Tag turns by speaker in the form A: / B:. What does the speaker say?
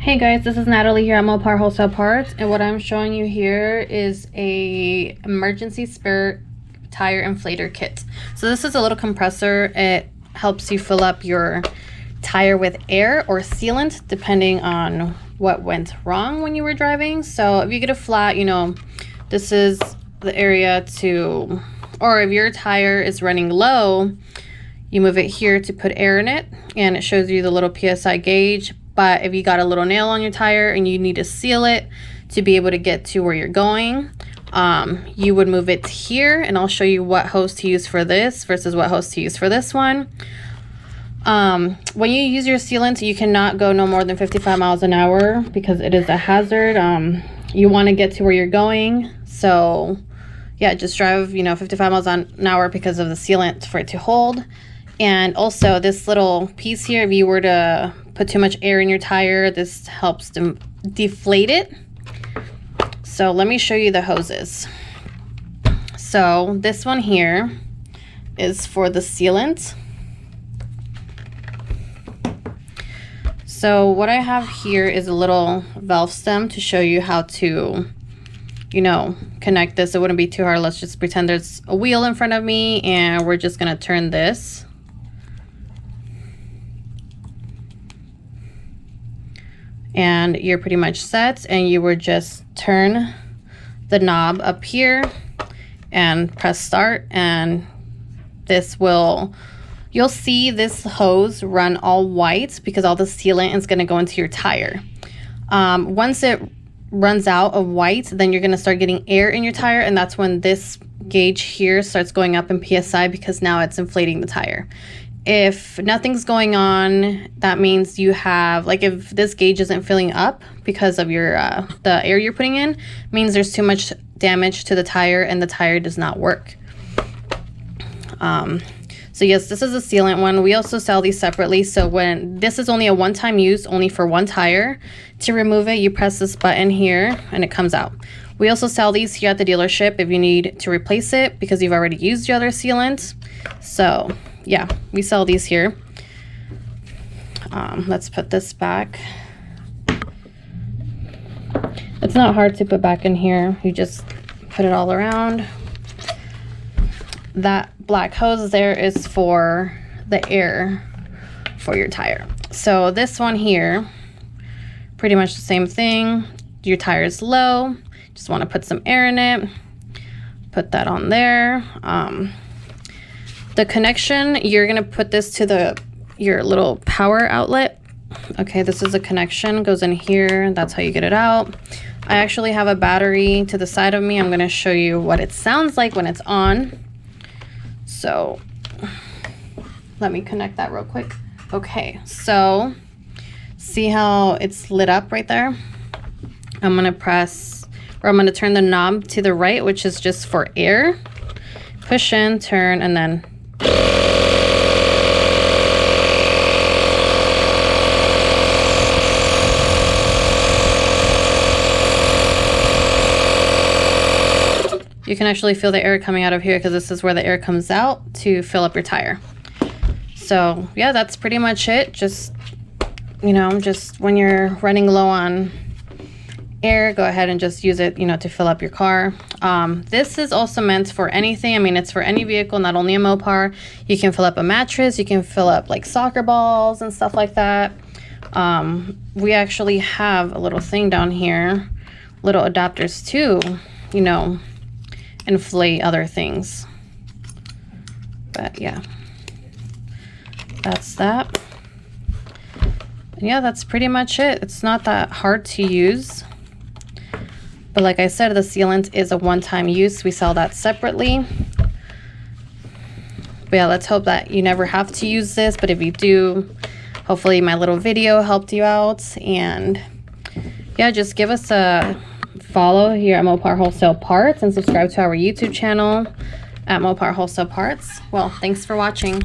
A: Hey guys, this is Natalie here at Mopar Wholesale Parts, and what I'm showing you here is a emergency spare tire inflator kit. So this is a little compressor. It helps you fill up your tire with air or sealant depending on what went wrong when you were driving. So if you get a flat, this is the area to, or if your tire is running low, you move it here to put air in it, and it shows you the little PSI gauge. But if you got a little nail on your tire and you need to seal it to be able to get to where you're going, you would move it here, and I'll show you what hose to use for this versus what hose to use for this one. When you use your sealant, you cannot go no more than 55 miles an hour because it is a hazard. You want to get to where you're going, so yeah, just drive 55 miles an hour because of the sealant for it to hold. And also this little piece here, if you were to put too much air in your tire, this helps to deflate it. So let me show you the hoses. So this one here is for the sealant. So what I have here is a little valve stem to show you how to connect this. It wouldn't be too hard. Let's just pretend there's a wheel in front of me, and we're just gonna turn this. And you're pretty much set, and you would just turn the knob up here and press start, and this will, you'll see this hose run all white because all the sealant is going to go into your tire. Once it runs out of white, then you're going to start getting air in your tire, and that's when this gauge here starts going up in PSI because now it's inflating the tire. If nothing's going on, that means you have, like, if this gauge isn't filling up because of your the air you're putting in, means there's too much damage to the tire and the tire does not work. So yes, this is a sealant one. We also sell these separately. So when this is only a one-time use, only for one tire, to remove it, you press this button here and it comes out. We also sell these here at the dealership if you need to replace it because you've already used your other sealant. So yeah, we sell these here. Let's put this back. It's not hard to put back in here. You just put it all around. That black hose there is for the air for your tire. So this one here, pretty much the same thing. Your tire is low. Just want to put some air in it. Put that on there. The connection, you're gonna put this to your little power outlet. Okay, this is a connection, goes in here. That's how you get it out. I actually have a battery to the side of me. I'm gonna show you what it sounds like when it's on. So let me connect that real quick. Okay, so see how it's lit up right there? I'm gonna press, or I'm gonna turn the knob to the right, which is just for air. Push in, turn, and then you can actually feel the air coming out of here because this is where the air comes out to fill up your tire. So yeah, that's pretty much it. Just just when you're running low on air, go ahead and just use it to fill up your car. This is also meant for anything. I mean, it's for any vehicle, not only a Mopar. You can fill up a mattress, you can fill up like soccer balls and stuff like that. We actually have a little thing down here, little adapters too, inflate other things. But yeah, that's that. And yeah, that's pretty much it. It's not that hard to use. But like I said, the sealant is a one-time use. We sell that separately. But yeah, let's hope that you never have to use this. But if you do, hopefully my little video helped you out. And yeah, just give us a follow here at Mopar Wholesale Parts and subscribe to our YouTube channel at Mopar Wholesale Parts. Well, thanks for watching.